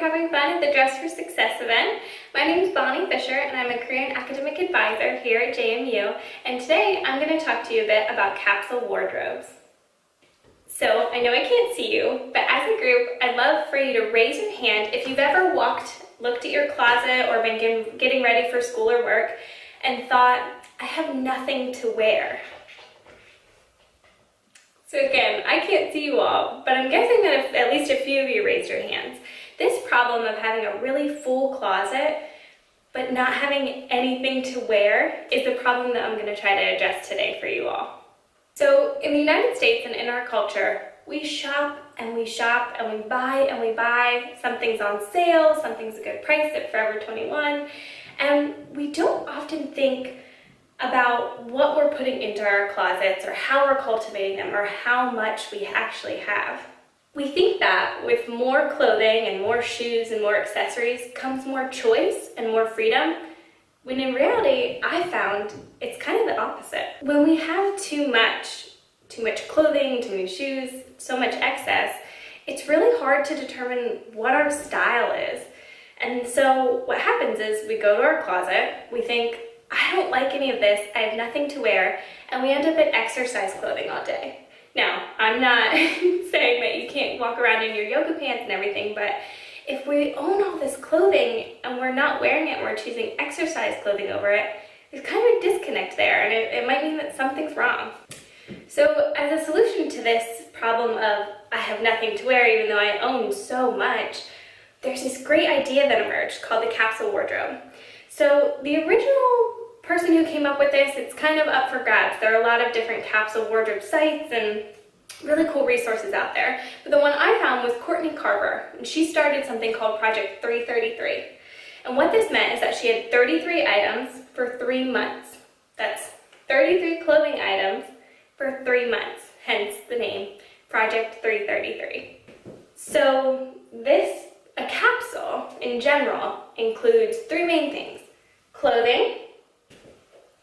having fun at the Dress for Success event. My name is Bonnie Fisher and I'm a career and academic advisor here at JMU, and today I'm going to talk to you a bit about capsule wardrobes. So I know I can't see you, but as a group, I'd love for you to raise your hand if you've ever looked at your closet or been getting ready for school or work and thought, I have nothing to wear. So again, I can't see you all, but I'm guessing that if at least a few of you raised your hands. This problem of having a really full closet, but not having anything to wear is the problem that I'm going to try to address today for you all. So in the United States and in our culture, we shop and we shop and we buy. Something's on sale, something's a good price at Forever 21, and we don't often think about what we're putting into our closets or how we're cultivating them or how much we actually have. We think that with more clothing and more shoes and more accessories comes more choice and more freedom, when in reality, I found it's kind of the opposite. When we have too much clothing, too many shoes, so much excess, it's really hard to determine what our style is. And so what happens is we go to our closet, we think, I don't like any of this, I have nothing to wear, and we end up in exercise clothing all day. Now, I'm not saying that you can't walk around in your yoga pants and everything, but if we own all this clothing and we're not wearing it and we're choosing exercise clothing over it, there's kind of a disconnect there, and it might mean that something's wrong. So as a solution to this problem of I have nothing to wear even though I own so much, there's this great idea that emerged called the capsule wardrobe. So the original person who came up with this, it's kind of up for grabs. There are a lot of different capsule wardrobe sites and really cool resources out there. But the one I found was Courtney Carver, and she started something called Project 333. And what this meant is that she had 33 items for 3 months. That's 33 clothing items for 3 months, hence the name Project 333. So a capsule in general includes 3 main things: clothing,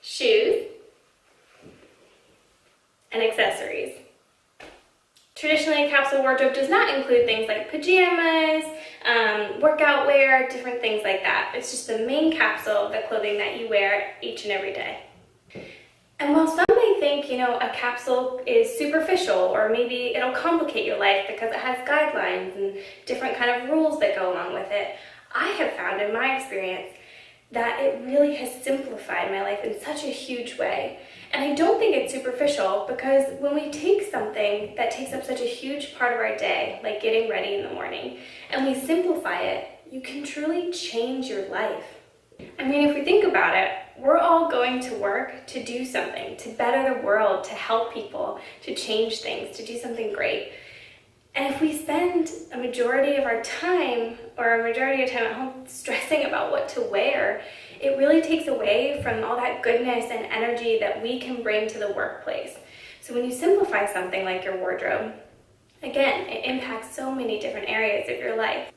shoes, and accessories. Traditionally, a capsule wardrobe does not include things like pajamas, workout wear, different things like that. It's just the main capsule of the clothing that you wear each and every day. And while some may think, a capsule is superficial, or maybe it'll complicate your life because it has guidelines and different kind of rules that go along with it, I have found in my experience that it really has simplified my life in such a huge way. And I don't think it's superficial, because when we take something that takes up such a huge part of our day, like getting ready in the morning, and we simplify it, you can truly change your life. I mean, if we think about it, we're all going to work to do something, to better the world, to help people, to change things, to do something great. And if we spend a majority of our time, or a majority of time at home stressing about what to wear, it really takes away from all that goodness and energy that we can bring to the workplace. So when you simplify something like your wardrobe, again, it impacts so many different areas of your life.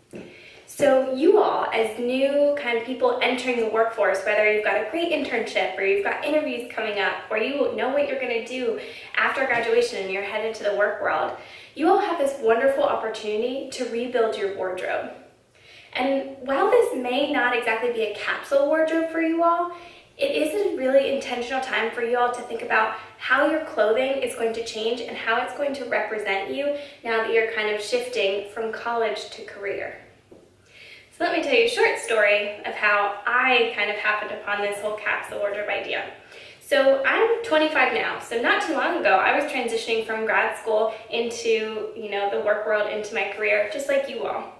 So you all, as new kind of people entering the workforce, whether you've got a great internship or you've got interviews coming up, or you know what you're going to do after graduation and you're headed to the work world, you all have this wonderful opportunity to rebuild your wardrobe. And while this may not exactly be a capsule wardrobe for you all, it is a really intentional time for you all to think about how your clothing is going to change and how it's going to represent you now that you're kind of shifting from college to career. So let me tell you a short story of how I kind of happened upon this whole capsule wardrobe idea. So I'm 25 now, so not too long ago I was transitioning from grad school into the work world, into my career, just like you all.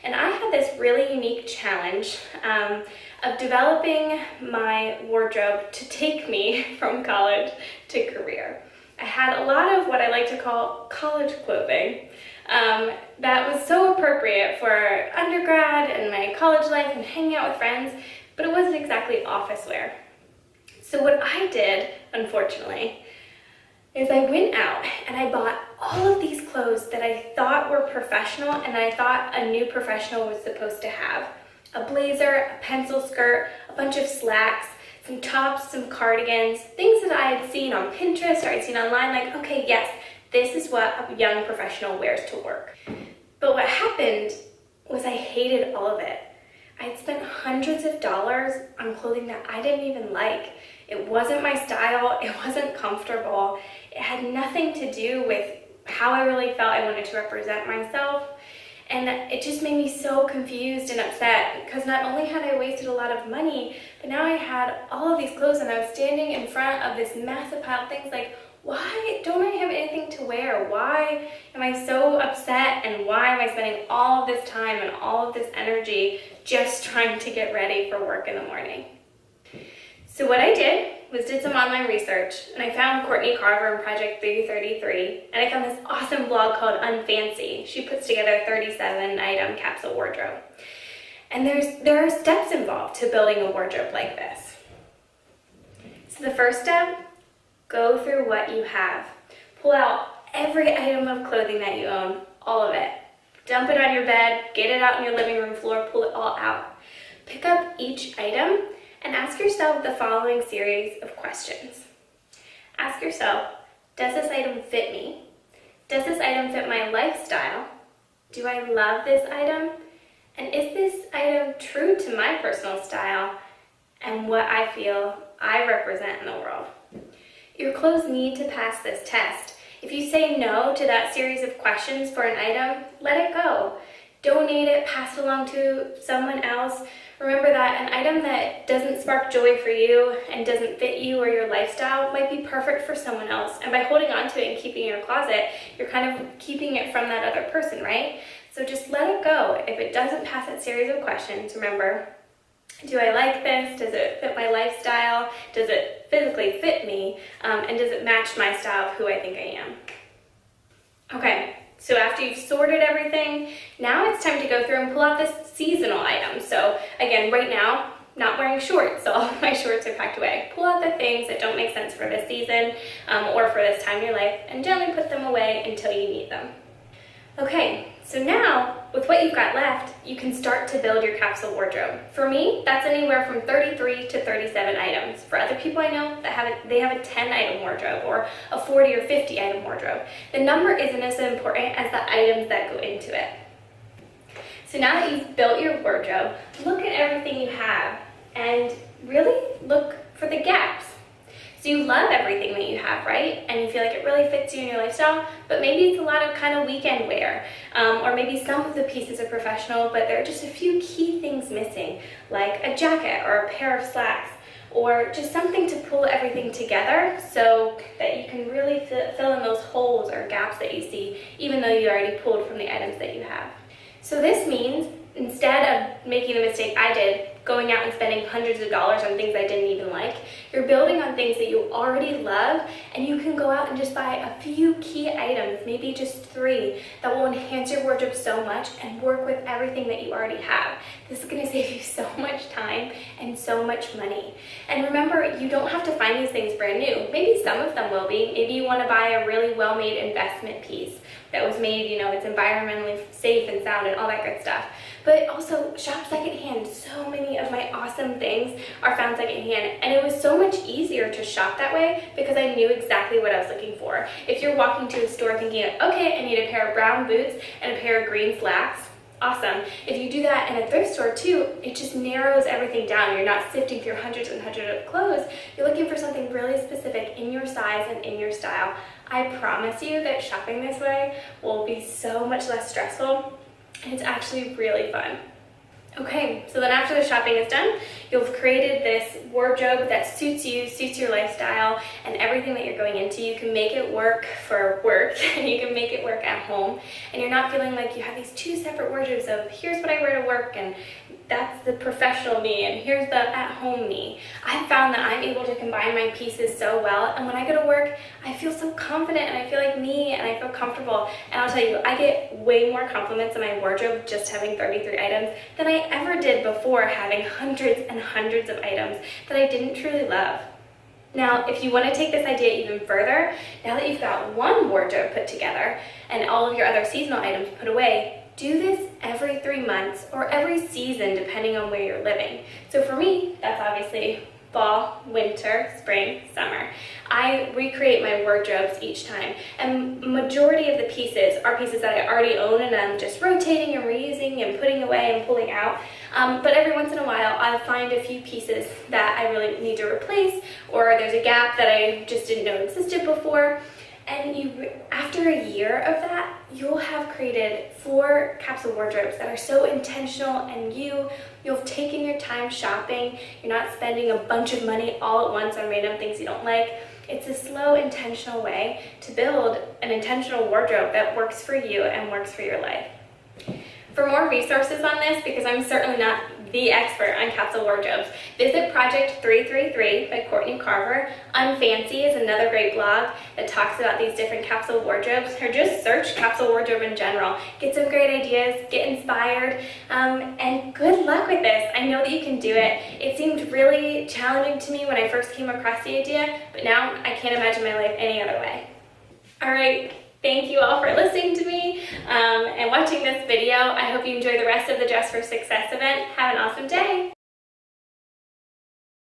And I had this really unique challenge of developing my wardrobe to take me from college to career. I had a lot of what I like to call college clothing that was so appropriate for undergrad and my college life and hanging out with friends, but it wasn't exactly office wear. So what I did, unfortunately, is I went out and I bought all of these clothes that I thought were professional and I thought a new professional was supposed to have. A blazer, a pencil skirt, a bunch of slacks, some tops, some cardigans, things that I had seen on Pinterest or I'd seen online, like, okay, yes, this is what a young professional wears to work. But what happened was I hated all of it. I had spent hundreds of dollars on clothing that I didn't even like. It wasn't my style, it wasn't comfortable. It had nothing to do with how I really felt I wanted to represent myself. And it just made me so confused and upset because not only had I wasted a lot of money, but now I had all of these clothes and I was standing in front of this massive pile of things like, why don't I have anything to wear? Why am I so upset, and why am I spending all of this time and all of this energy just trying to get ready for work in the morning? So what I did was did some online research, and I found Courtney Carver in Project 333, and I found this awesome blog called Unfancy. She puts together a 37-item capsule wardrobe. And there are steps involved to building a wardrobe like this. So the first step, go through what you have. Pull out every item of clothing that you own, all of it. Dump it on your bed, get it out on your living room floor, pull it all out. Pick up each item and ask yourself the following series of questions. Ask yourself, does this item fit me? Does this item fit my lifestyle? Do I love this item? And is this item true to my personal style and what I feel I represent in the world? Your clothes need to pass this test. If you say no to that series of questions for an item, let it go. Donate it, pass it along to someone else. Remember that an item that doesn't spark joy for you and doesn't fit you or your lifestyle might be perfect for someone else. And by holding on to it and keeping it in your closet, you're kind of keeping it from that other person, right? So just let it go. If it doesn't pass that series of questions, remember, do I like this? Does it fit my lifestyle? Does it physically fit me? And does it match my style of who I think I am? Okay, so after you've sorted everything, now it's time to go through and pull out this seasonal item. So again, right now, not wearing shorts, so all of my shorts are packed away. Pull out the things that don't make sense for this season or for this time in your life and gently put them away until you need them. Okay, so now with what you've got left, you can start to build your capsule wardrobe. For me, that's anywhere from 33 to 37 items. For other people I know, they have a 10-item wardrobe or a 40 or 50-item wardrobe. The number isn't as important as the items that go into it. So now that you've built your wardrobe, look at everything you have and really look for the gaps. So you love everything that you have, right? And you feel like it really fits you in your lifestyle, but maybe it's a lot of kind of weekend wear. Or maybe some of the pieces are professional, but there are just a few key things missing, like a jacket or a pair of slacks, or just something to pull everything together so that you can really fill in those holes or gaps that you see, even though you already pulled from the items that you have. So this means instead of making the mistake I did, going out and spending hundreds of dollars on things I didn't even like, you're building on things that you already love, and you can go out and just buy a few key items, maybe just 3, that will enhance your wardrobe so much and work with everything that you already have. This is going to save you so much time and so much money. And remember, you don't have to find these things brand new. Maybe some of them will be. Maybe you want to buy a really well-made investment piece that was made, it's environmentally safe and sound and all that good stuff. But also shop secondhand. So many of my awesome things are found secondhand, and it was so much easier to shop that way because I knew exactly what I was looking for. If you're walking to a store thinking, okay, I need a pair of brown boots and a pair of green slacks, awesome. If you do that in a thrift store too, it just narrows everything down. You're not sifting through hundreds and hundreds of clothes. You're looking for something really specific in your size and in your style. I promise you that shopping this way will be so much less stressful, and it's actually really fun. Okay, so then after the shopping is done, you've created this wardrobe that suits you, suits your lifestyle, and everything that you're going into. You can make it work for work, and you can make it work at home, and you're not feeling like you have these 2 separate wardrobes of here's what I wear to work, and that's the professional me, and here's the at-home me. I've found that I'm able to combine my pieces so well, and when I go to work, I feel so confident, and I feel like me, and I feel comfortable. And I'll tell you, I get way more compliments in my wardrobe just having 33 items than I ever did before having hundreds and hundreds of items that I didn't truly love. Now, if you want to take this idea even further, now that you've got one wardrobe put together and all of your other seasonal items put away, do this every 3 months or every season depending on where you're living. So for me, that's obviously fall, winter, spring, summer. I recreate my wardrobes each time, and majority of the pieces are pieces that I already own and I'm just rotating and reusing and putting away and pulling out. But every once in a while I'll find a few pieces that I really need to replace, or there's a gap that I just didn't know existed before. And after a year of that, you'll have created 4 capsule wardrobes that are so intentional, and you've taken your time shopping. You're not spending a bunch of money all at once on random things you don't like. It's a slow, intentional way to build an intentional wardrobe that works for you and works for your life. For more resources on this, because I'm certainly not the expert on capsule wardrobes, visit Project 333 by Courtney Carver. Unfancy is another great blog that talks about these different capsule wardrobes, or just search capsule wardrobe in general. Get some great ideas, get inspired, and good luck with this. I know that you can do it. It seemed really challenging to me when I first came across the idea, but now I can't imagine my life any other way. All right. Thank you all for listening to me and watching this video. I hope you enjoy the rest of the Dress for Success event. Have an awesome day.